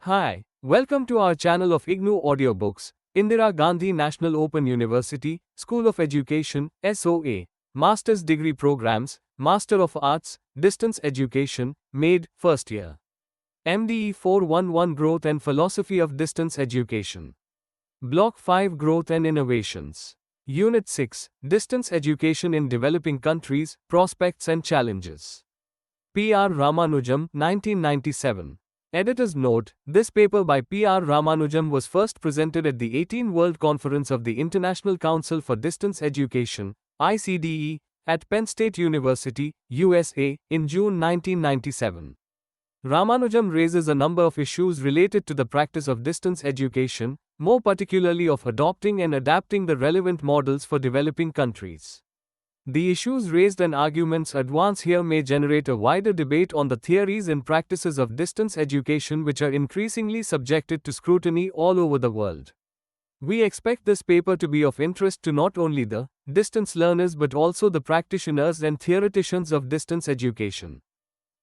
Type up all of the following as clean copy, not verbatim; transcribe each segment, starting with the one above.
Hi, welcome to our channel of IGNOU Audiobooks, Indira Gandhi National Open University, School of Education, SOE, Master's Degree Programs, Master of Arts, Distance Education, MADE, First Year. MDE 411 Growth and Philosophy of Distance Education. Block 5 Growth and Innovations. Unit 6, Distance Education in Developing Countries, Prospects and Challenges. P.R. Ramanujam, 1997. Editor's note, this paper by P.R. Ramanujam was first presented at the 18th World Conference of the International Council for Distance Education, ICDE, at Penn State University, USA, in June 1997. Ramanujam raises a number of issues related to the practice of distance education, more particularly of adopting and adapting the relevant models for developing countries. The issues raised and arguments advanced here may generate a wider debate on the theories and practices of distance education which are increasingly subjected to scrutiny all over the world. We expect this paper to be of interest to not only the distance learners but also the practitioners and theoreticians of distance education.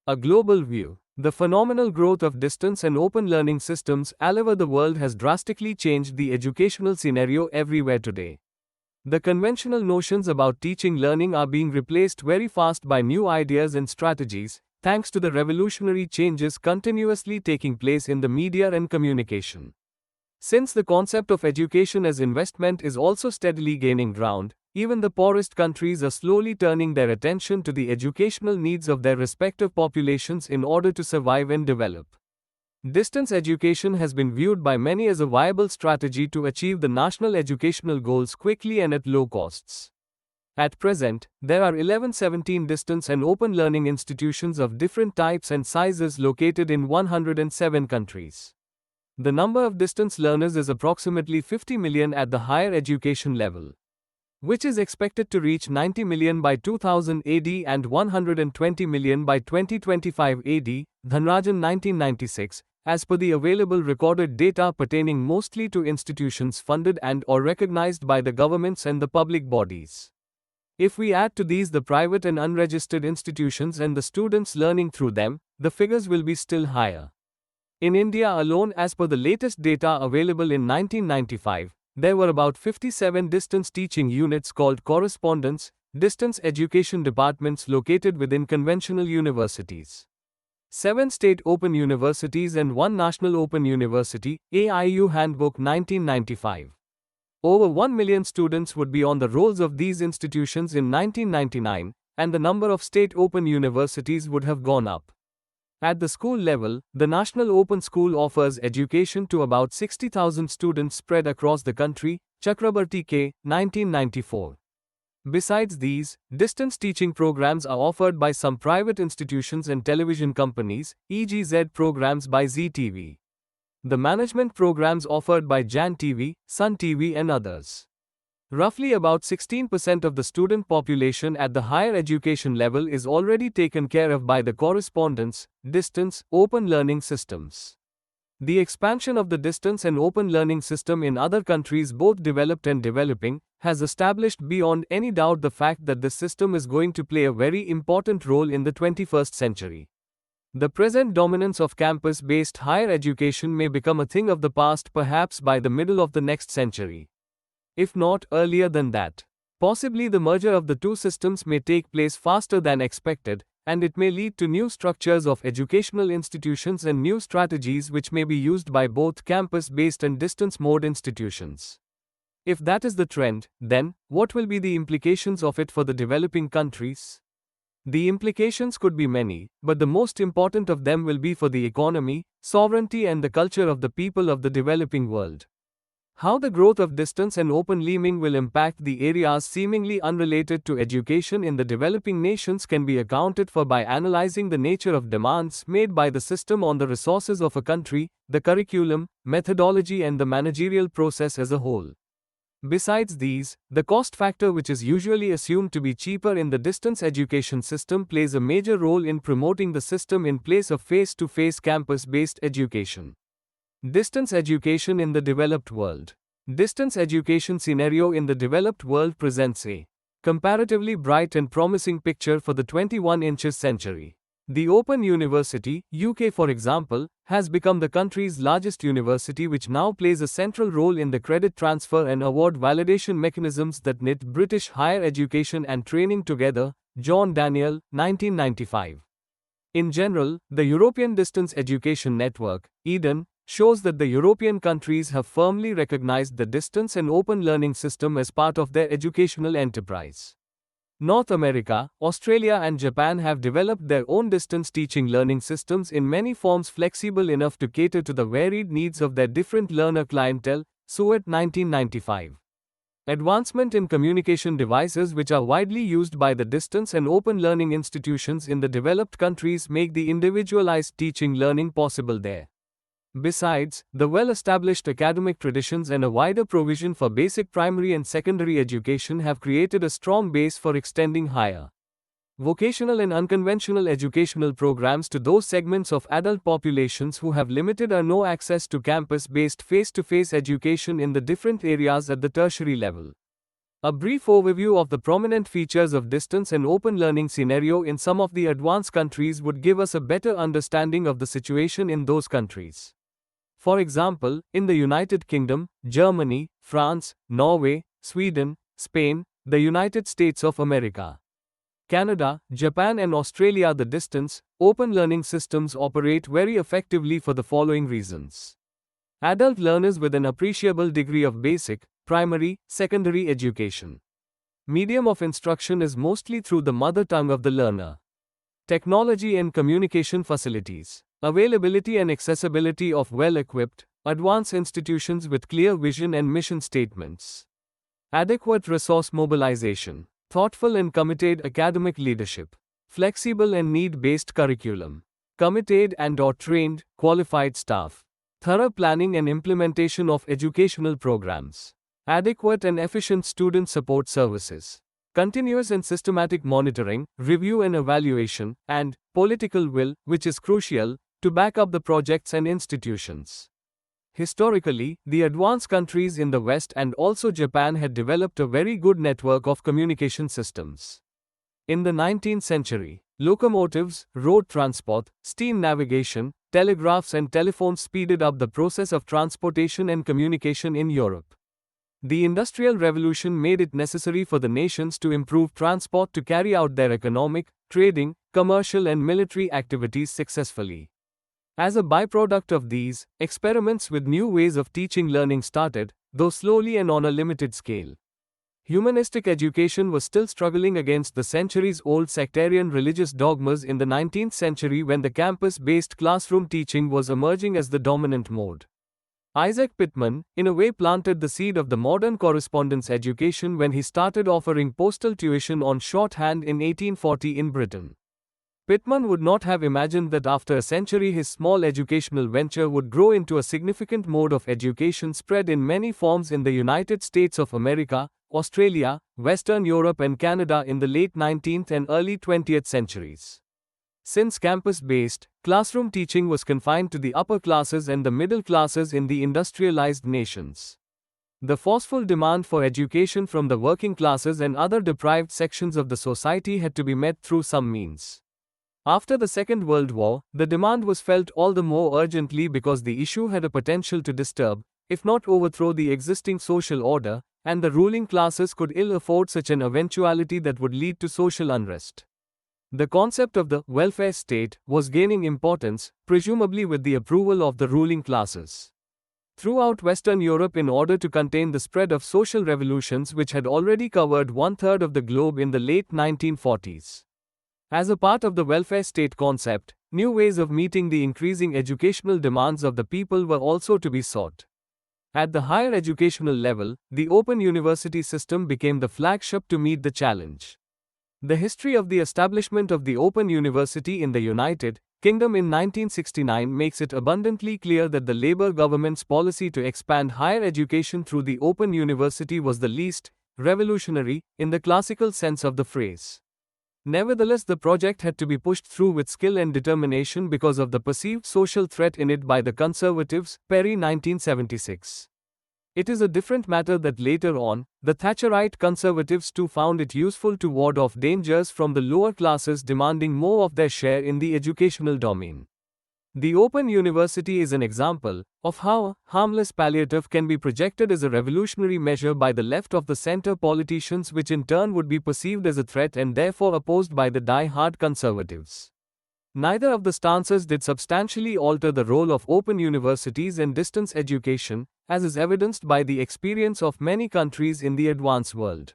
A global view. The phenomenal growth of distance and open learning systems all over the world has drastically changed the educational scenario everywhere today. The conventional notions about teaching learning are being replaced very fast by new ideas and strategies, thanks to the revolutionary changes continuously taking place in the media and communication. Since the concept of education as investment is also steadily gaining ground, even the poorest countries are slowly turning their attention to the educational needs of their respective populations in order to survive and develop. Distance education has been viewed by many as a viable strategy to achieve the national educational goals quickly and at low costs. At present, there are 17 distance and open learning institutions of different types and sizes located in 107 countries. The number of distance learners is approximately 50 million at the higher education level, which is expected to reach 90 million by 2000 AD and 120 million by 2025 AD, Dhanrajan 1996, as per the available recorded data pertaining mostly to institutions funded and or recognized by the governments and the public bodies. If we add to these the private and unregistered institutions and the students learning through them, the figures will be still higher. In India alone, as per the latest data available in 1995, there were about 57 distance teaching units called correspondence, distance education departments located within conventional universities. 7 state open universities and 1 national open university, AIU Handbook 1995. Over 1 million students would be on the rolls of these institutions in 1999, and the number of state open universities would have gone up. At the school level, the National Open School offers education to about 60,000 students spread across the country, Chakrabarti K. 1994. Besides these, distance teaching programs are offered by some private institutions and television companies, e.g. Z programs by Zee TV. The management programs offered by Jan TV, Sun TV and others. Roughly about 16% of the student population at the higher education level is already taken care of by the correspondence, distance, open learning systems. The expansion of the distance and open learning system in other countries, both developed and developing, has established beyond any doubt the fact that this system is going to play a very important role in the 21st century. The present dominance of campus-based higher education may become a thing of the past perhaps by the middle of the next century. If not earlier than that. Possibly the merger of the two systems may take place faster than expected, and it may lead to new structures of educational institutions and new strategies which may be used by both campus-based and distance mode institutions. If that is the trend, then, what will be the implications of it for the developing countries? The implications could be many, but the most important of them will be for the economy, sovereignty and the culture of the people of the developing world. How the growth of distance and open learning will impact the areas seemingly unrelated to education in the developing nations can be accounted for by analyzing the nature of demands made by the system on the resources of a country, the curriculum, methodology and the managerial process as a whole. Besides these, the cost factor, which is usually assumed to be cheaper in the distance education system, plays a major role in promoting the system in place of face-to-face campus-based education. Distance education in the developed world. Distance education scenario in the developed world presents a comparatively bright and promising picture for the 21st century. The Open University, UK for example, has become the country's largest university, which now plays a central role in the credit transfer and award validation mechanisms that knit British higher education and training together. John Daniel, 1995. In general, the European Distance Education Network, EDEN, shows that the European countries have firmly recognized the distance and open learning system as part of their educational enterprise. North America, Australia and Japan have developed their own distance teaching learning systems in many forms flexible enough to cater to the varied needs of their different learner clientele. SOE, 1995. Advancement in communication devices which are widely used by the distance and open learning institutions in the developed countries make the individualized teaching learning possible there. Besides, the well-established academic traditions and a wider provision for basic primary and secondary education have created a strong base for extending higher vocational and unconventional educational programs to those segments of adult populations who have limited or no access to campus-based face-to-face education in the different areas at the tertiary level. A brief overview of the prominent features of distance and open learning scenario in some of the advanced countries would give us a better understanding of the situation in those countries. For example, in the United Kingdom, Germany, France, Norway, Sweden, Spain, the United States of America, Canada, Japan and Australia, the distance, open learning systems operate very effectively for the following reasons. Adult learners with an appreciable degree of basic, primary, secondary education. Medium of instruction is mostly through the mother tongue of the learner. Technology and communication facilities. Availability and accessibility of well-equipped, advanced institutions with clear vision and mission statements. Adequate resource mobilization. Thoughtful and committed academic leadership. Flexible and need-based curriculum. Committed and/or trained, qualified staff. Thorough planning and implementation of educational programs. Adequate and efficient student support services. Continuous and systematic monitoring, review and evaluation, and political will, which is crucial, to back up the projects and institutions. Historically, the advanced countries in the West and also Japan had developed a very good network of communication systems. In the 19th century, locomotives, road transport, steam navigation, telegraphs and telephones speeded up the process of transportation and communication in Europe. The Industrial Revolution made it necessary for the nations to improve transport to carry out their economic, trading, commercial and military activities successfully. As a byproduct of these, experiments with new ways of teaching learning started, though slowly and on a limited scale. Humanistic education was still struggling against the centuries-old sectarian religious dogmas in the 19th century when the campus-based classroom teaching was emerging as the dominant mode. Isaac Pitman, in a way, planted the seed of the modern correspondence education when he started offering postal tuition on shorthand in 1840 in Britain. Pitman would not have imagined that after a century his small educational venture would grow into a significant mode of education spread in many forms in the United States of America, Australia, Western Europe and Canada in the late 19th and early 20th centuries. Since campus-based, classroom teaching was confined to the upper classes and the middle classes in the industrialized nations, the forceful demand for education from the working classes and other deprived sections of the society had to be met through some means. After the Second World War, the demand was felt all the more urgently because the issue had a potential to disturb, if not overthrow, the existing social order, and the ruling classes could ill afford such an eventuality that would lead to social unrest. The concept of the welfare state was gaining importance, presumably with the approval of the ruling classes. Throughout Western Europe, in order to contain the spread of social revolutions which had already covered one-third of the globe in the late 1940s. As a part of the welfare state concept, new ways of meeting the increasing educational demands of the people were also to be sought. At the higher educational level, the Open University system became the flagship to meet the challenge. The history of the establishment of the Open University in the United Kingdom in 1969 makes it abundantly clear that the Labour government's policy to expand higher education through the Open University was the least revolutionary in the classical sense of the phrase. Nevertheless, the project had to be pushed through with skill and determination because of the perceived social threat in it by the Conservatives, Perry 1976. It is a different matter that later on, the Thatcherite conservatives too found it useful to ward off dangers from the lower classes demanding more of their share in the educational domain. The Open University is an example of how harmless palliative can be projected as a revolutionary measure by the left of the center politicians, which in turn would be perceived as a threat and therefore opposed by the die-hard conservatives. Neither of the stances did substantially alter the role of open universities and distance education, as is evidenced by the experience of many countries in the advanced world.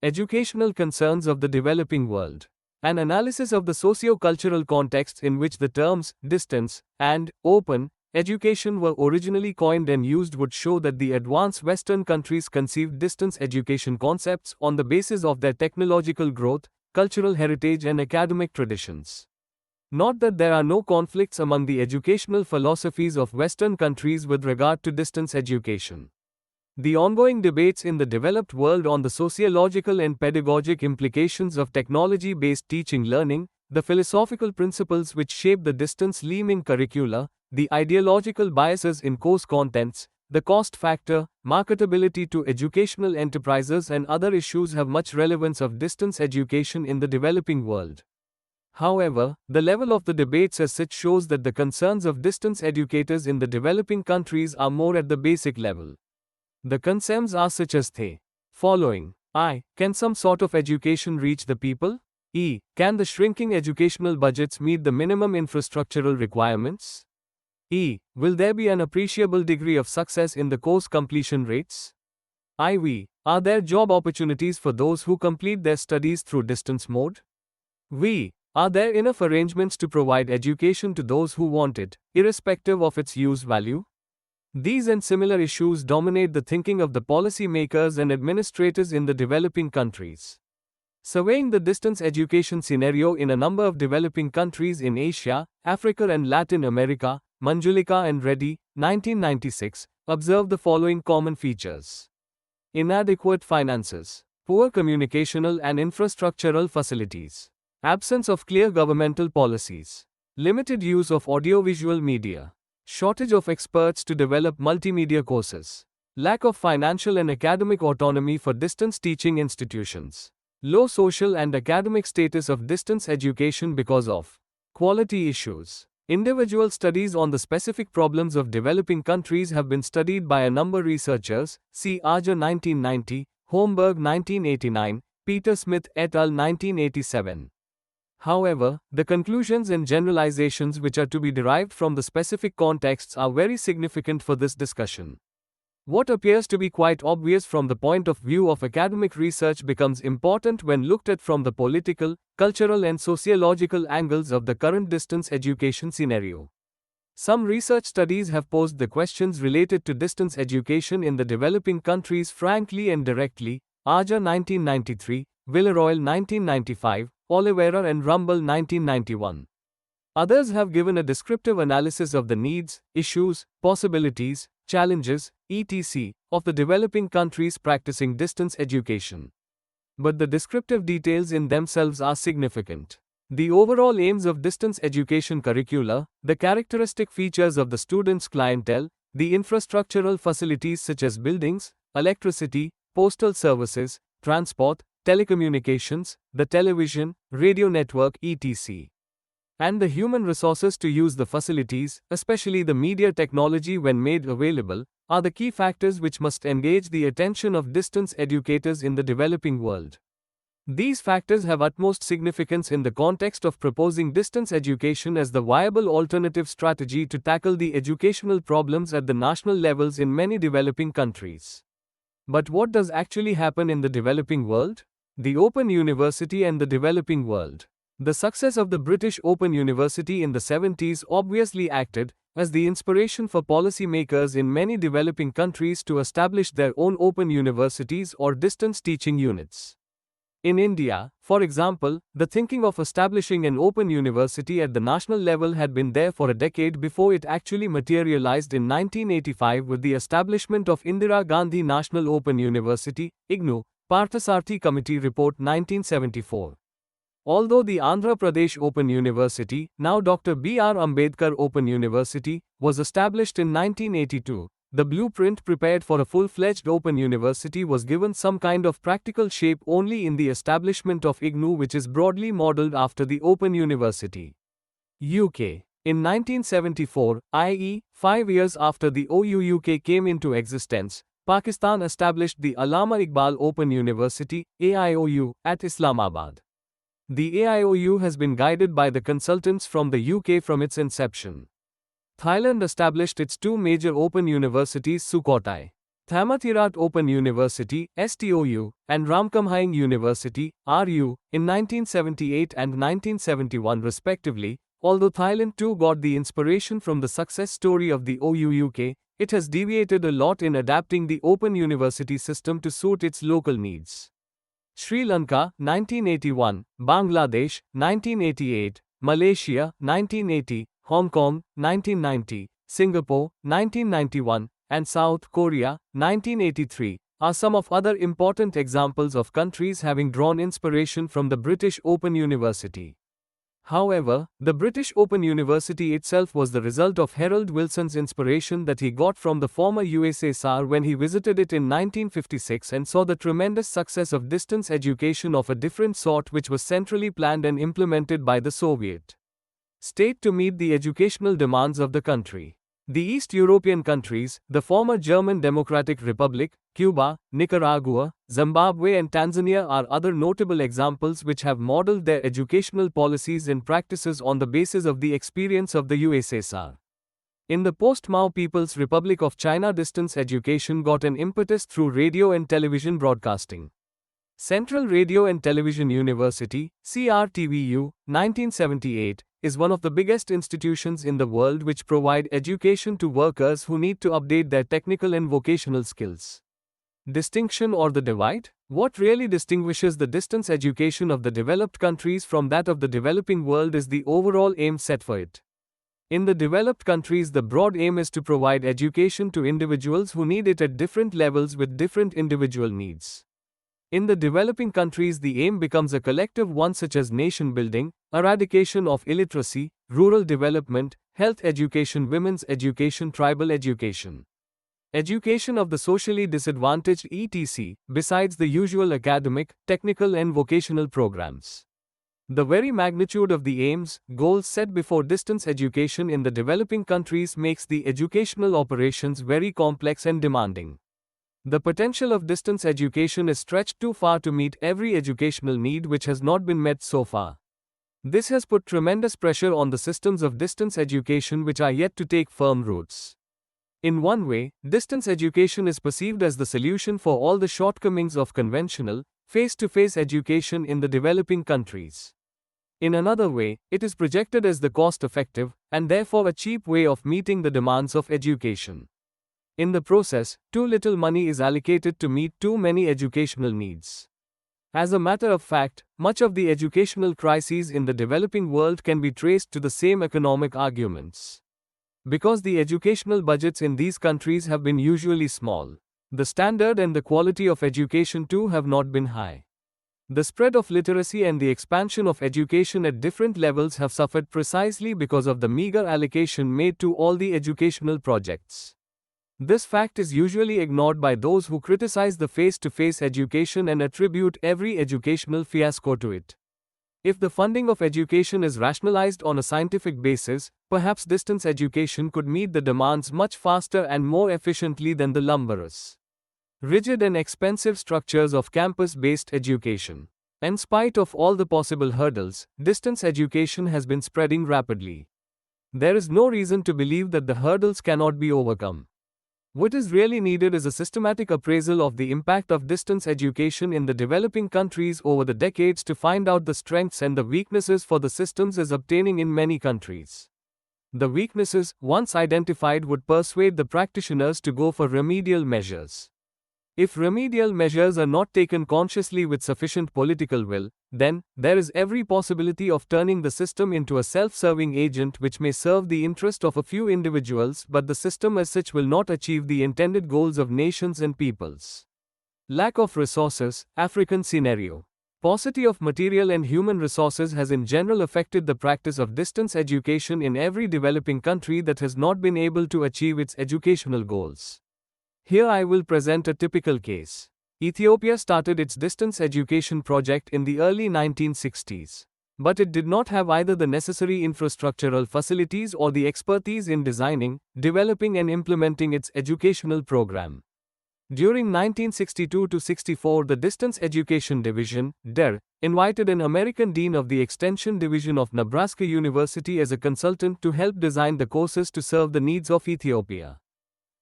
Educational concerns of the developing world. An analysis of the socio-cultural contexts in which the terms distance and open education were originally coined and used would show that the advanced Western countries conceived distance education concepts on the basis of their technological growth, cultural heritage, and academic traditions. Not that there are no conflicts among the educational philosophies of Western countries with regard to distance education. The ongoing debates in the developed world on the sociological and pedagogic implications of technology-based teaching learning, the philosophical principles which shape the distance learning curricula, the ideological biases in course contents, the cost factor, marketability to educational enterprises, and other issues have much relevance of distance education in the developing world. However, the level of the debates as such shows that the concerns of distance educators in the developing countries are more at the basic level. The concerns are such as the following. I. Can some sort of education reach the people? E. Can the shrinking educational budgets meet the minimum infrastructural requirements? E. Will there be an appreciable degree of success in the course completion rates? IV. Are there job opportunities for those who complete their studies through distance mode? V. Are there enough arrangements to provide education to those who want it, irrespective of its use value? These and similar issues dominate the thinking of the policy makers and administrators in the developing countries. Surveying the distance education scenario in a number of developing countries in Asia, Africa and Latin America, Manjulika and Reddy, 1996, observed the following common features. Inadequate finances, poor communicational and infrastructural facilities, absence of clear governmental policies, limited use of audiovisual media, shortage of experts to develop multimedia courses, lack of financial and academic autonomy for distance teaching institutions, low social and academic status of distance education because of quality issues. Individual studies on the specific problems of developing countries have been studied by a number of researchers, see Arger 1990, Holmberg 1989, Peter Smith et al. 1987. However, the conclusions and generalizations which are to be derived from the specific contexts are very significant for this discussion. What appears to be quite obvious from the point of view of academic research becomes important when looked at from the political, cultural and sociological angles of the current distance education scenario. Some research studies have posed the questions related to distance education in the developing countries frankly and directly, Arger 1993, Villaroel 1995, Oliveira and Rumble 1991. Others have given a descriptive analysis of the needs, issues, possibilities, challenges, etc., of the developing countries practicing distance education. But the descriptive details in themselves are significant. The overall aims of distance education curricula, the characteristic features of the students' clientele, the infrastructural facilities such as buildings, electricity, postal services, transport, telecommunications, the television, radio network etc. and the human resources to use the facilities, especially the media technology when made available, are the key factors which must engage the attention of distance educators in the developing world. These factors have utmost significance in the context of proposing distance education as the viable alternative strategy to tackle the educational problems at the national levels in many developing countries. But what does actually happen in the developing world? The Open University and the developing world. The success of the British Open University in the 70s obviously acted as the inspiration for policymakers in many developing countries to establish their own open universities or distance teaching units. In India, for example, the thinking of establishing an open university at the national level had been there for a decade before it actually materialized in 1985 with the establishment of Indira Gandhi National Open University, IGNOU, Parthasarthi Committee Report 1974. Although the Andhra Pradesh Open University, now Dr. B. R. Ambedkar Open University, was established in 1982, the blueprint prepared for a full-fledged open university was given some kind of practical shape only in the establishment of IGNOU, which is broadly modeled after the Open University. UK. In 1974, i.e., 5 years after the OUUK came into existence, Pakistan established the Allama Iqbal Open University, AIOU, at Islamabad. The AIOU has been guided by the consultants from the UK from its inception. Thailand established its two major open universities, Sukhothai Thammathirat Open University, STOU, and Ramkhamhaeng University, RU, in 1978 and 1971 respectively. Although Thailand too got the inspiration from the success story of the OUUK, it has deviated a lot in adapting the open university system to suit its local needs. Sri Lanka, 1981, Bangladesh, 1988, Malaysia, 1980, Hong Kong, 1990, Singapore, 1991, and South Korea, 1983, are some of other important examples of countries having drawn inspiration from the British Open University. However, the British Open University itself was the result of Harold Wilson's inspiration that he got from the former USSR when he visited it in 1956 and saw the tremendous success of distance education of a different sort, which was centrally planned and implemented by the Soviet state to meet the educational demands of the country. The East European countries, the former German Democratic Republic, Cuba, Nicaragua, Zimbabwe and Tanzania are other notable examples which have modeled their educational policies and practices on the basis of the experience of the USSR. In the post-Mao People's Republic of China, distance education got an impetus through radio and television broadcasting. Central Radio and Television University, CRTVU, 1978, is one of the biggest institutions in the world which provide education to workers who need to update their technical and vocational skills. Distinction or the divide? What really distinguishes the distance education of the developed countries from that of the developing world is the overall aim set for it. In the developed countries, the broad aim is to provide education to individuals who need it at different levels with different individual needs. In the developing countries, the aim becomes a collective one, such as nation building, eradication of illiteracy, rural development, health education, women's education, tribal education, education of the socially disadvantaged, etc., besides the usual academic, technical and vocational programs. The very magnitude of the aims, goals set before distance education in the developing countries makes the educational operations very complex and demanding. The potential of distance education is stretched too far to meet every educational need which has not been met so far. This has put tremendous pressure on the systems of distance education which are yet to take firm roots. In one way, distance education is perceived as the solution for all the shortcomings of conventional, face-to-face education in the developing countries. In another way, it is projected as the cost-effective, and therefore a cheap way of meeting the demands of education. In the process, too little money is allocated to meet too many educational needs. As a matter of fact, much of the educational crises in the developing world can be traced to the same economic arguments. Because the educational budgets in these countries have been usually small, the standard and the quality of education too have not been high. The spread of literacy and the expansion of education at different levels have suffered precisely because of the meager allocation made to all the educational projects. This fact is usually ignored by those who criticize the face-to-face education and attribute every educational fiasco to it. If the funding of education is rationalized on a scientific basis, perhaps distance education could meet the demands much faster and more efficiently than the lumberous, rigid and expensive structures of campus-based education. In spite of all the possible hurdles, distance education has been spreading rapidly. There is no reason to believe that the hurdles cannot be overcome. What is really needed is a systematic appraisal of the impact of distance education in the developing countries over the decades to find out the strengths and the weaknesses for the systems as obtaining in many countries. The weaknesses, once identified, would persuade the practitioners to go for remedial measures. If remedial measures are not taken consciously with sufficient political will, then there is every possibility of turning the system into a self-serving agent which may serve the interest of a few individuals, but the system as such will not achieve the intended goals of nations and peoples. Lack of resources, African scenario. Paucity of material and human resources has in general affected the practice of distance education in every developing country that has not been able to achieve its educational goals. Here I will present a typical case. Ethiopia started its distance education project in the early 1960s. But it did not have either the necessary infrastructural facilities or the expertise in designing, developing and implementing its educational program. During 1962 to 64, the Distance Education Division, DER, invited an American dean of the Extension Division of Nebraska University as a consultant to help design the courses to serve the needs of Ethiopia.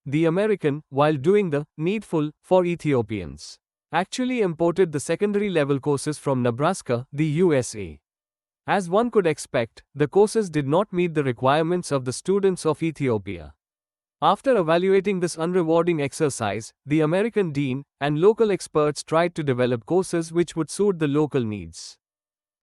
The American, while doing the needful for Ethiopians, actually imported the secondary level courses from Nebraska, the USA. As one could expect, the courses did not meet the requirements of the students of Ethiopia. After evaluating this unrewarding exercise, the American dean and local experts tried to develop courses which would suit the local needs.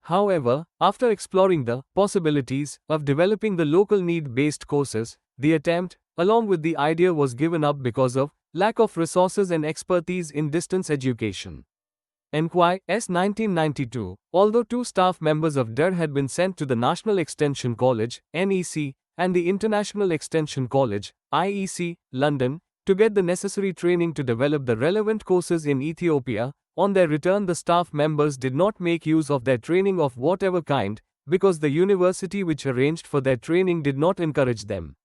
However, after exploring the possibilities of developing the local need-based courses, the attempt, along with the idea, was given up because of lack of resources and expertise in distance education. Enquire S. 1992, although 2 staff members of DER had been sent to the National Extension College, NEC, and the International Extension College, IEC, London, to get the necessary training to develop the relevant courses in Ethiopia, on their return the staff members did not make use of their training of whatever kind, because the university which arranged for their training did not encourage them.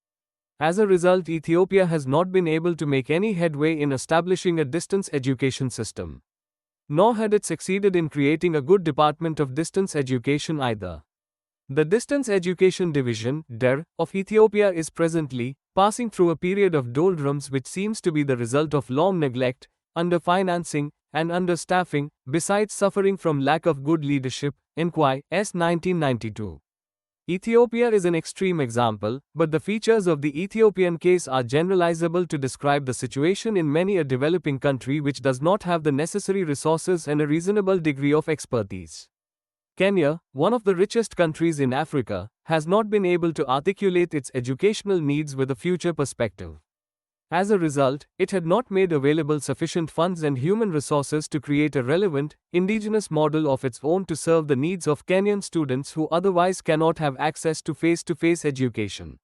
As a result, Ethiopia has not been able to make any headway in establishing a distance education system. Nor had it succeeded in creating a good department of distance education either. The Distance Education Division, DER, of Ethiopia is presently passing through a period of doldrums which seems to be the result of long neglect, underfinancing, and understaffing, besides suffering from lack of good leadership. Enquire S. 1992. Ethiopia is an extreme example, but the features of the Ethiopian case are generalizable to describe the situation in many a developing country which does not have the necessary resources and a reasonable degree of expertise. Kenya, one of the richest countries in Africa, has not been able to articulate its educational needs with a future perspective. As a result, it had not made available sufficient funds and human resources to create a relevant, indigenous model of its own to serve the needs of Kenyan students who otherwise cannot have access to face-to-face education.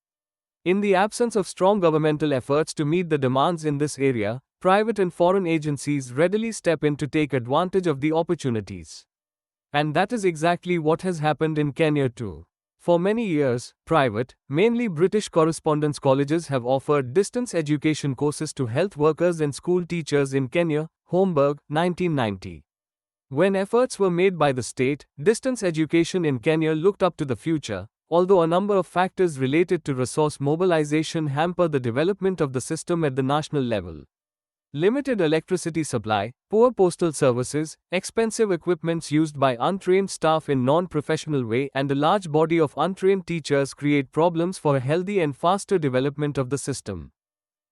In the absence of strong governmental efforts to meet the demands in this area, private and foreign agencies readily step in to take advantage of the opportunities. And that is exactly what has happened in Kenya too. For many years, private, mainly British correspondence colleges have offered distance education courses to health workers and school teachers in Kenya. Holmberg, 1990. When efforts were made by the state, distance education in Kenya looked up to the future, although a number of factors related to resource mobilization hamper the development of the system at the national level. Limited electricity supply, poor postal services, expensive equipments used by untrained staff in non-professional way, and a large body of untrained teachers create problems for a healthy and faster development of the system.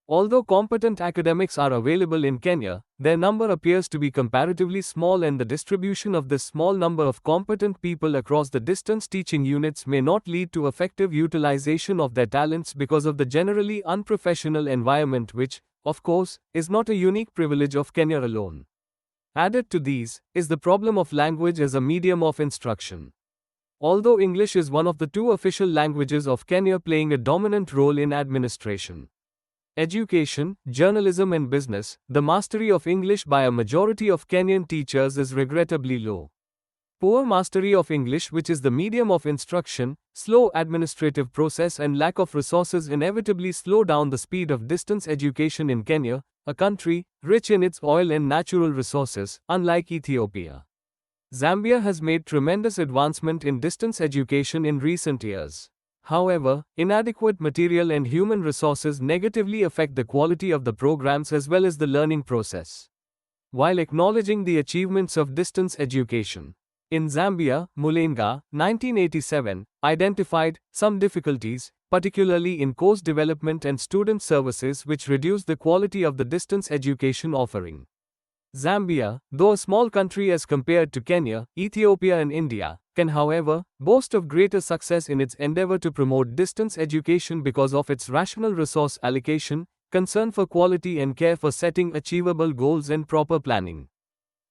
Although competent academics are available in Kenya, their number appears to be comparatively small, and the distribution of this small number of competent people across the distance teaching units may not lead to effective utilization of their talents because of the generally unprofessional environment which, of course, is not a unique privilege of Kenya alone. Added to these, is the problem of language as a medium of instruction. Although English is one of the 2 official languages of Kenya playing a dominant role in administration, education, journalism and business, the mastery of English by a majority of Kenyan teachers is regrettably low. Poor mastery of English, which is the medium of instruction, slow administrative process and lack of resources inevitably slow down the speed of distance education in Kenya, a country rich in its oil and natural resources, unlike Ethiopia. Zambia has made tremendous advancement in distance education in recent years. However, inadequate material and human resources negatively affect the quality of the programs as well as the learning process. While acknowledging the achievements of distance education in Zambia, Mulenga, 1987, identified some difficulties, particularly in course development and student services, which reduced the quality of the distance education offering. Zambia, though a small country as compared to Kenya, Ethiopia and India, can however boast of greater success in its endeavor to promote distance education because of its rational resource allocation, concern for quality and care for setting achievable goals and proper planning.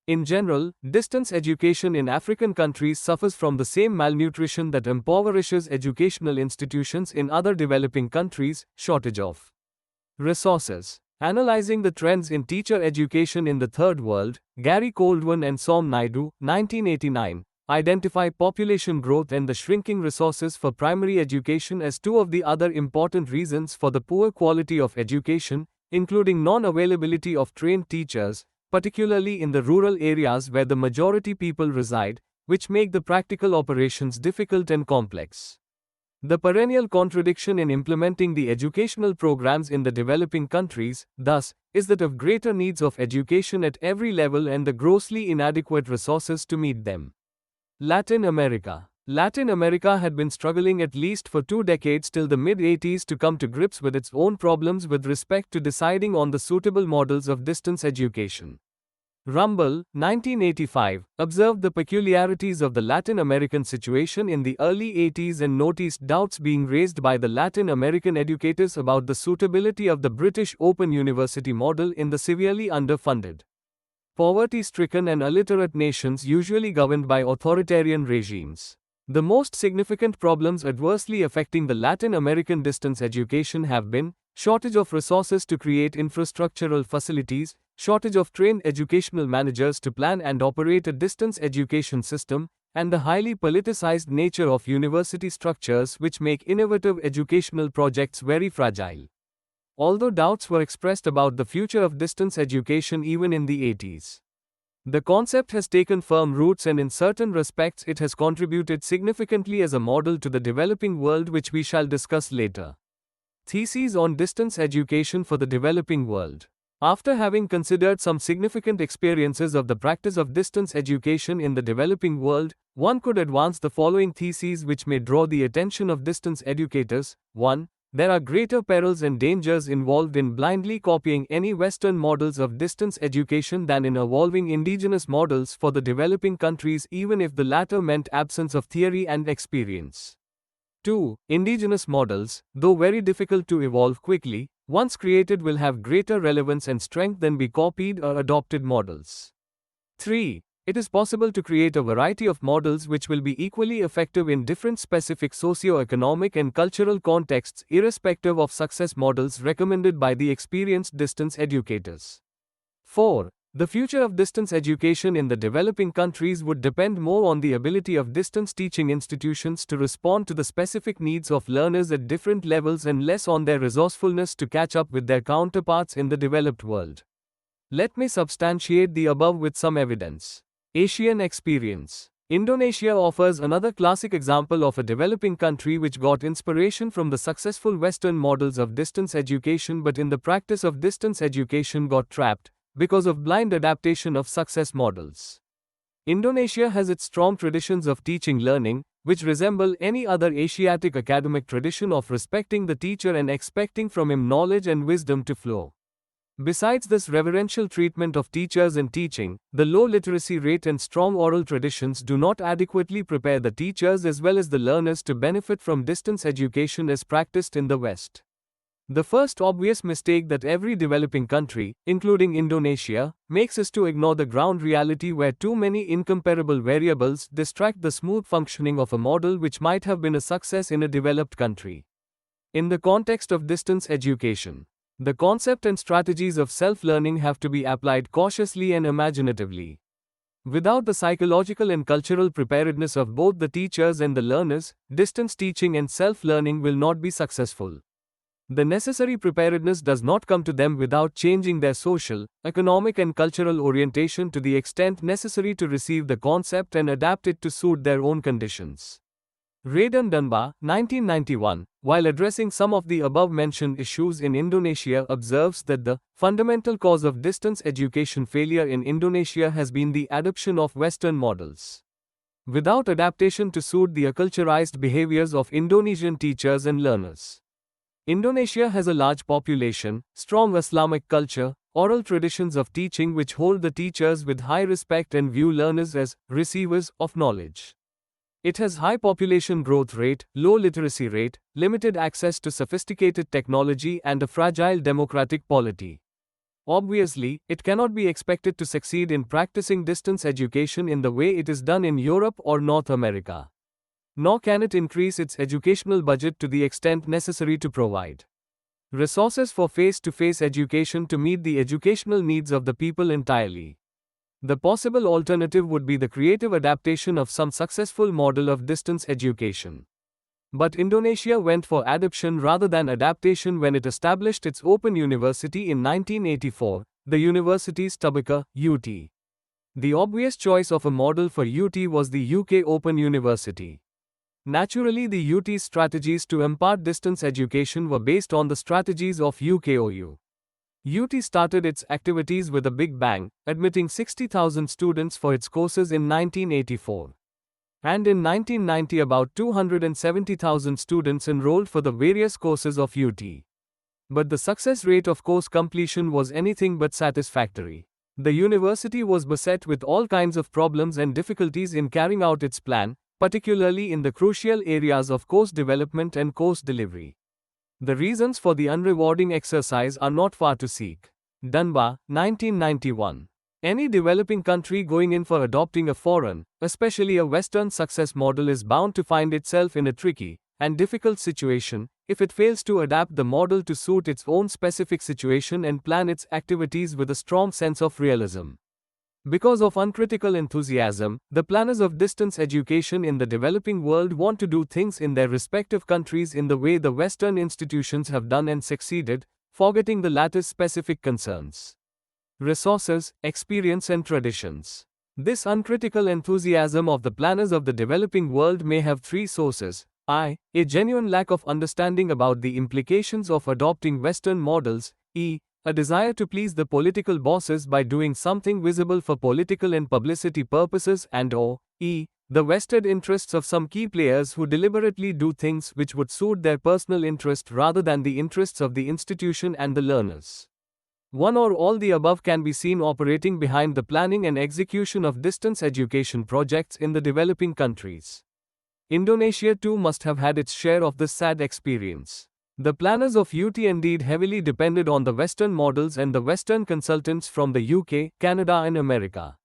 In general, distance education in African countries suffers from the same malnutrition that impoverishes educational institutions in other developing countries: shortage of resources, Analyzing the trends in teacher education in the Third World, Gary Coldwell and Som Naidu, 1989, identify population growth and the shrinking resources for primary education as two of the other important reasons for the poor quality of education, including non-availability of trained teachers, particularly in the rural areas where the majority people reside, which make the practical operations difficult and complex. The perennial contradiction in implementing the educational programs in the developing countries, thus, is that of greater needs of education at every level and the grossly inadequate resources to meet them. Latin America. Latin America had been struggling at least for 2 decades till the mid-80s to come to grips with its own problems with respect to deciding on the suitable models of distance education. Rumble, 1985, observed the peculiarities of the Latin American situation in the early 80s and noticed doubts being raised by the Latin American educators about the suitability of the British Open University model in the severely underfunded, poverty-stricken and illiterate nations usually governed by authoritarian regimes. The most significant problems adversely affecting the Latin American distance education have been shortage of resources to create infrastructural facilities, shortage of trained educational managers to plan and operate a distance education system, and the highly politicized nature of university structures which make innovative educational projects very fragile. Although doubts were expressed about the future of distance education even in the 80s, the concept has taken firm roots and in certain respects it has contributed significantly as a model to the developing world, which we shall discuss later. Theses on distance education for the developing world. After having considered some significant experiences of the practice of distance education in the developing world, one could advance the following theses which may draw the attention of distance educators. 1. There are greater perils and dangers involved in blindly copying any Western models of distance education than in evolving indigenous models for the developing countries, even if the latter meant absence of theory and experience. 2. Indigenous models, though very difficult to evolve quickly, once created will have greater relevance and strength than be copied or adopted models. 3. It is possible to create a variety of models which will be equally effective in different specific socio-economic and cultural contexts, irrespective of success models recommended by the experienced distance educators. 4. The future of distance education in the developing countries would depend more on the ability of distance teaching institutions to respond to the specific needs of learners at different levels and less on their resourcefulness to catch up with their counterparts in the developed world. Let me substantiate the above with some evidence. Asian experience. Indonesia offers another classic example of a developing country which got inspiration from the successful Western models of distance education, but in the practice of distance education got trapped because of blind adaptation of success models. Indonesia has its strong traditions of teaching learning, which resemble any other Asiatic academic tradition of respecting the teacher and expecting from him knowledge and wisdom to flow. Besides this reverential treatment of teachers and teaching, the low literacy rate and strong oral traditions do not adequately prepare the teachers as well as the learners to benefit from distance education as practiced in the West. The first obvious mistake that every developing country, including Indonesia, makes is to ignore the ground reality where too many incomparable variables distract the smooth functioning of a model which might have been a success in a developed country. In the context of distance education, the concept and strategies of self-learning have to be applied cautiously and imaginatively. Without the psychological and cultural preparedness of both the teachers and the learners, distance teaching and self-learning will not be successful. The necessary preparedness does not come to them without changing their social, economic and cultural orientation to the extent necessary to receive the concept and adapt it to suit their own conditions. Radon Dunbar, 1991, while addressing some of the above-mentioned issues in Indonesia, observes that the fundamental cause of distance education failure in Indonesia has been the adoption of Western models, without adaptation to suit the acculturized behaviors of Indonesian teachers and learners. Indonesia has a large population, strong Islamic culture, oral traditions of teaching which hold the teachers with high respect and view learners as receivers of knowledge. It has high population growth rate, low literacy rate, limited access to sophisticated technology and a fragile democratic polity. Obviously, it cannot be expected to succeed in practicing distance education in the way it is done in Europe or North America. Nor can it increase its educational budget to the extent necessary to provide Resources for face-to-face education to meet the educational needs of the people entirely. The possible alternative would be the creative adaptation of some successful model of distance education. But Indonesia went for adoption rather than adaptation when it established its Open University in 1984, the Universitas Terbuka, UT. The obvious choice of a model for UT was the UK Open University. Naturally, the UT's strategies to impart distance education were based on the strategies of UKOU. UT started its activities with a big bang, admitting 60,000 students for its courses in 1984. And in 1990 about 270,000 students enrolled for the various courses of UT. But the success rate of course completion was anything but satisfactory. The university was beset with all kinds of problems and difficulties in carrying out its plan, particularly in the crucial areas of course development and course delivery. The reasons for the unrewarding exercise are not far to seek. Dunbar, 1991. Any developing country going in for adopting a foreign, especially a Western success model is bound to find itself in a tricky and difficult situation if it fails to adapt the model to suit its own specific situation and plan its activities with a strong sense of realism. Because of uncritical enthusiasm, the planners of distance education in the developing world want to do things in their respective countries in the way the Western institutions have done and succeeded, forgetting the latter's specific concerns, resources, experience and traditions. This uncritical enthusiasm of the planners of the developing world may have three sources. A genuine lack of understanding about the implications of adopting Western models. A desire to please the political bosses by doing something visible for political and publicity purposes and/or the vested interests of some key players who deliberately do things which would suit their personal interest rather than the interests of the institution and the learners. One or all the above can be seen operating behind the planning and execution of distance education projects in the developing countries. Indonesia too must have had its share of this sad experience. The planners of UT indeed heavily depended on the Western models and the Western consultants from the UK, Canada and America.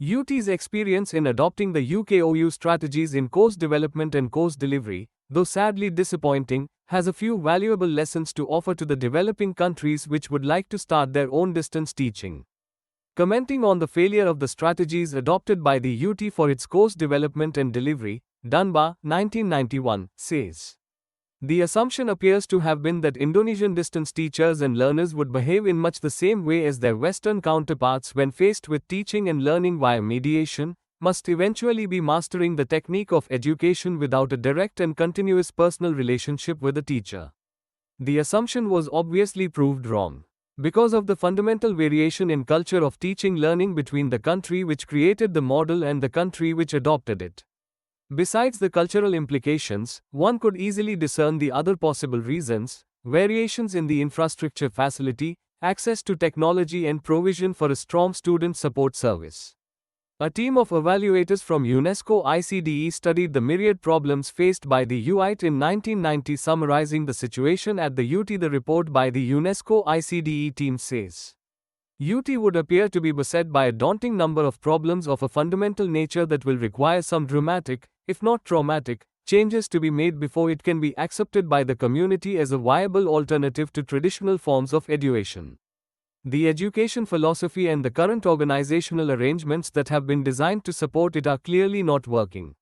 UT's experience in adopting the UKOU strategies in course development and course delivery, though sadly disappointing, has a few valuable lessons to offer to the developing countries which would like to start their own distance teaching. Commenting on the failure of the strategies adopted by the UT for its course development and delivery, Dunbar, 1991, says, "The assumption appears to have been that Indonesian distance teachers and learners would behave in much the same way as their Western counterparts when faced with teaching and learning via mediation, must eventually be mastering the technique of education without a direct and continuous personal relationship with the teacher." The assumption was obviously proved wrong. Because of the fundamental variation in culture of teaching learning between the country which created the model and the country which adopted it. Besides the cultural implications, one could easily discern the other possible reasons: variations in the infrastructure facility, access to technology and provision for a strong student support service. A team of evaluators from UNESCO ICDE studied the myriad problems faced by the UIT in 1990, summarizing the situation at the UT. The report by the UNESCO ICDE team says, UT would appear to be beset by a daunting number of problems of a fundamental nature that will require some dramatic, if not traumatic, changes to be made before it can be accepted by the community as a viable alternative to traditional forms of education. The education philosophy and the current organizational arrangements that have been designed to support it are clearly not working.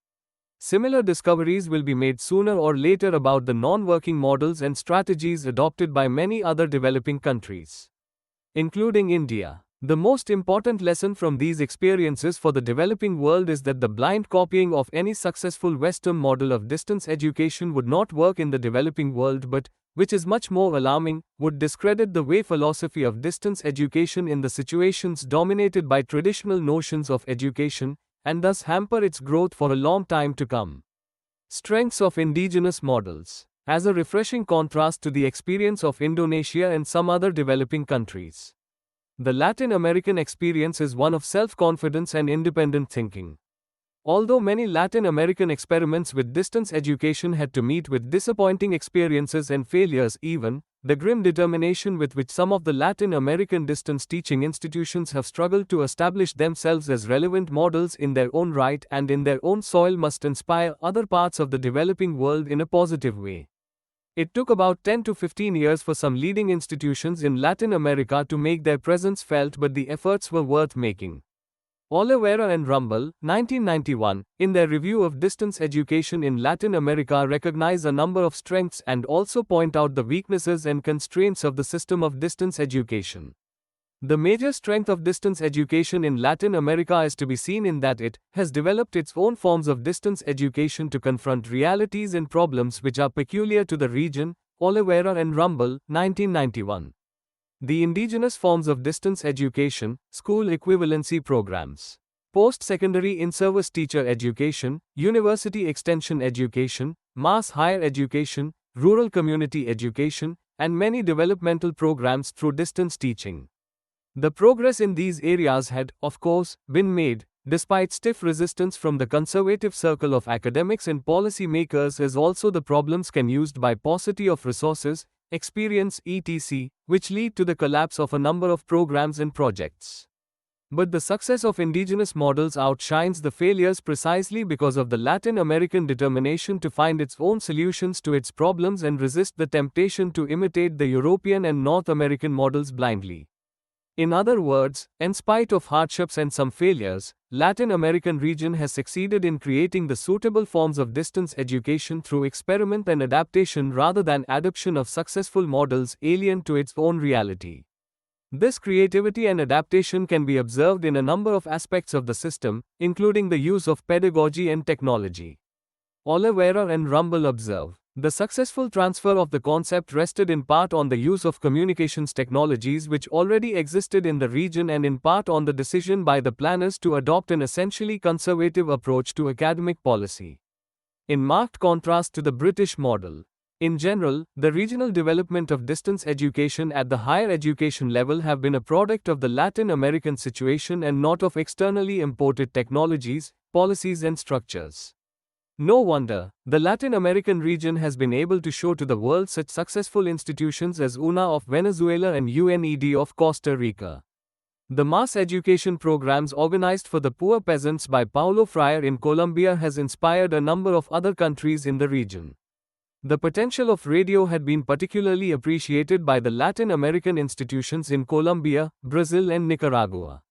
Similar discoveries will be made sooner or later about the non-working models and strategies adopted by many other developing countries, including India. The most important lesson from these experiences for the developing world is that the blind copying of any successful Western model of distance education would not work in the developing world but, which is much more alarming, would discredit the way philosophy of distance education in the situations dominated by traditional notions of education, and thus hamper its growth for a long time to come. Strengths of indigenous models. As a refreshing contrast to the experience of Indonesia and some other developing countries, the Latin American experience is one of self-confidence and independent thinking. Although many Latin American experiments with distance education had to meet with disappointing experiences and failures, even the grim determination with which some of the Latin American distance teaching institutions have struggled to establish themselves as relevant models in their own right and in their own soil must inspire other parts of the developing world in a positive way. It took about 10 to 15 years for some leading institutions in Latin America to make their presence felt, but the efforts were worth making. Oliveira and Rumble, 1991, in their review of distance education in Latin America recognize a number of strengths and also point out the weaknesses and constraints of the system of distance education. The major strength of distance education in Latin America is to be seen in that it has developed its own forms of distance education to confront realities and problems which are peculiar to the region. Oliveira and Rumble, 1991. The indigenous forms of distance education, school equivalency programs, post-secondary in-service teacher education, university extension education, mass higher education, rural community education, and many developmental programs through distance teaching. The progress in these areas had, of course, been made, despite stiff resistance from the conservative circle of academics and policy makers, as also the problems can used by paucity of resources, experience etc., which lead to the collapse of a number of programs and projects. But the success of indigenous models outshines the failures precisely because of the Latin American determination to find its own solutions to its problems and resist the temptation to imitate the European and North American models blindly. In other words, in spite of hardships and some failures, Latin American region has succeeded in creating the suitable forms of distance education through experiment and adaptation rather than adoption of successful models alien to its own reality. This creativity and adaptation can be observed in a number of aspects of the system, including the use of pedagogy and technology. Oliveira and Rumble observe, the successful transfer of the concept rested in part on the use of communications technologies which already existed in the region and in part on the decision by the planners to adopt an essentially conservative approach to academic policy. In marked contrast to the British model. In general, the regional development of distance education at the higher education level have been a product of the Latin American situation and not of externally imported technologies, policies and structures. No wonder, the Latin American region has been able to show to the world such successful institutions as UNA of Venezuela and UNED of Costa Rica. The mass education programs organized for the poor peasants by Paulo Freire in Colombia has inspired a number of other countries in the region. The potential of radio had been particularly appreciated by the Latin American institutions in Colombia, Brazil and Nicaragua.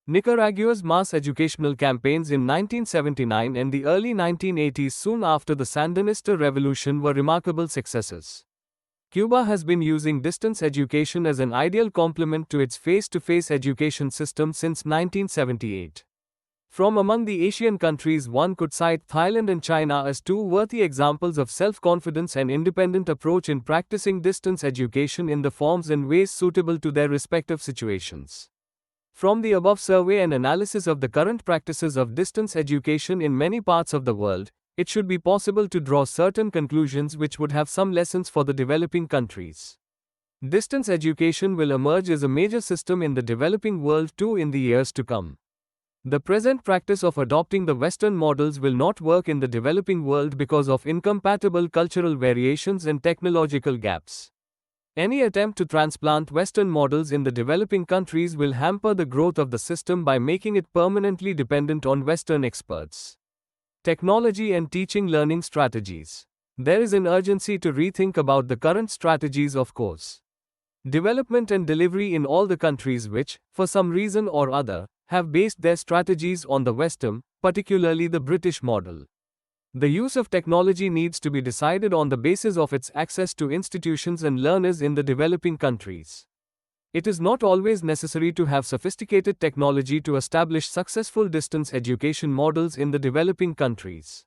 Nicaragua's mass educational campaigns in 1979 and the early 1980s soon after the Sandinista revolution were remarkable successes. Cuba has been using distance education as an ideal complement to its face-to-face education system since 1978. From among the Asian countries, one could cite Thailand and China as two worthy examples of self-confidence and independent approach in practicing distance education in the forms and ways suitable to their respective situations. From the above survey and analysis of the current practices of distance education in many parts of the world, it should be possible to draw certain conclusions which would have some lessons for the developing countries. Distance education will emerge as a major system in the developing world too in the years to come. The present practice of adopting the Western models will not work in the developing world because of incompatible cultural variations and technological gaps. Any attempt to transplant Western models in the developing countries will hamper the growth of the system by making it permanently dependent on Western experts. Technology and teaching learning strategies. There is an urgency to rethink about the current strategies of course development and delivery in all the countries which, for some reason or other, have based their strategies on the Western, particularly the British model. The use of technology needs to be decided on the basis of its access to institutions and learners in the developing countries. It is not always necessary to have sophisticated technology to establish successful distance education models in the developing countries.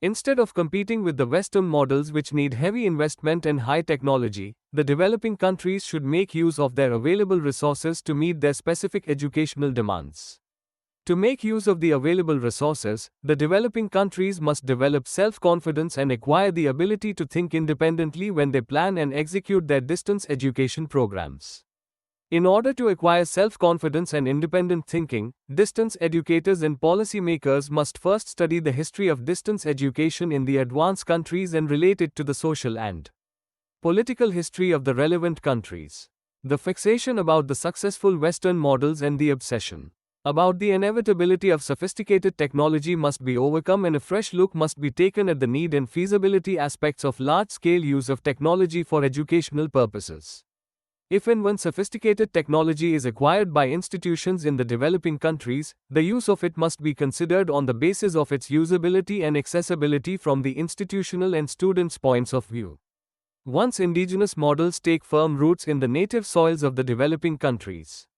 Instead of competing with the Western models which need heavy investment and high technology, the developing countries should make use of their available resources to meet their specific educational demands. To make use of the available resources, the developing countries must develop self-confidence and acquire the ability to think independently when they plan and execute their distance education programs. In order to acquire self-confidence and independent thinking, distance educators and policymakers must first study the history of distance education in the advanced countries and relate it to the social and political history of the relevant countries. The fixation about the successful Western models and the obsession about the inevitability of sophisticated technology must be overcome and a fresh look must be taken at the need and feasibility aspects of large-scale use of technology for educational purposes. If and when sophisticated technology is acquired by institutions in the developing countries, the use of it must be considered on the basis of its usability and accessibility from the institutional and students' points of view. Once indigenous models take firm roots in the native soils of the developing countries,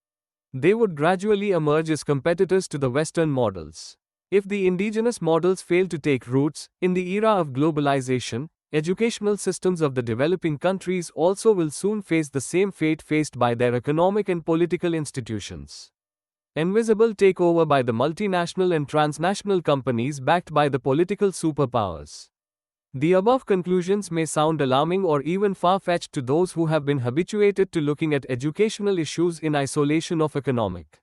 they would gradually emerge as competitors to the Western models. If the indigenous models fail to take roots, in the era of globalization, educational systems of the developing countries also will soon face the same fate faced by their economic and political institutions. Invisible takeover by the multinational and transnational companies backed by the political superpowers. The above conclusions may sound alarming or even far-fetched to those who have been habituated to looking at educational issues in isolation of economic,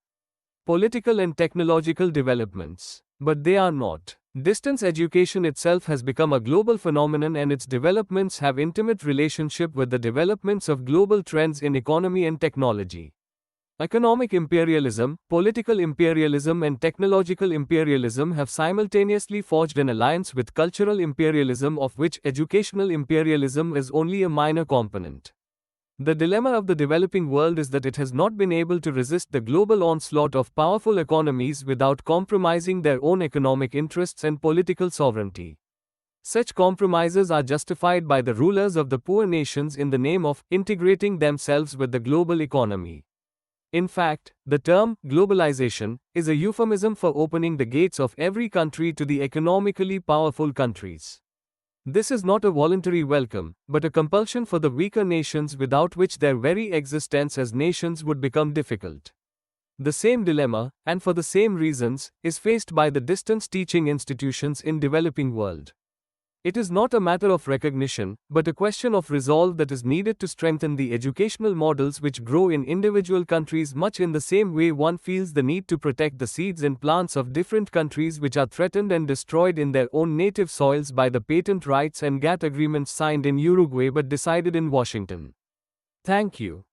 political and technological developments. But they are not. Distance education itself has become a global phenomenon and its developments have intimate relationship with the developments of global trends in economy and technology. Economic imperialism, political imperialism and technological imperialism have simultaneously forged an alliance with cultural imperialism, of which educational imperialism is only a minor component. The dilemma of the developing world is that it has not been able to resist the global onslaught of powerful economies without compromising their own economic interests and political sovereignty. Such compromises are justified by the rulers of the poor nations in the name of integrating themselves with the global economy. In fact, the term globalization is a euphemism for opening the gates of every country to the economically powerful countries. This is not a voluntary welcome, but a compulsion for the weaker nations without which their very existence as nations would become difficult. The same dilemma, and for the same reasons, is faced by the distance teaching institutions in developing world. It is not a matter of recognition, but a question of resolve that is needed to strengthen the educational models which grow in individual countries, much in the same way one feels the need to protect the seeds and plants of different countries which are threatened and destroyed in their own native soils by the patent rights and GATT agreements signed in Uruguay but decided in Washington. Thank you.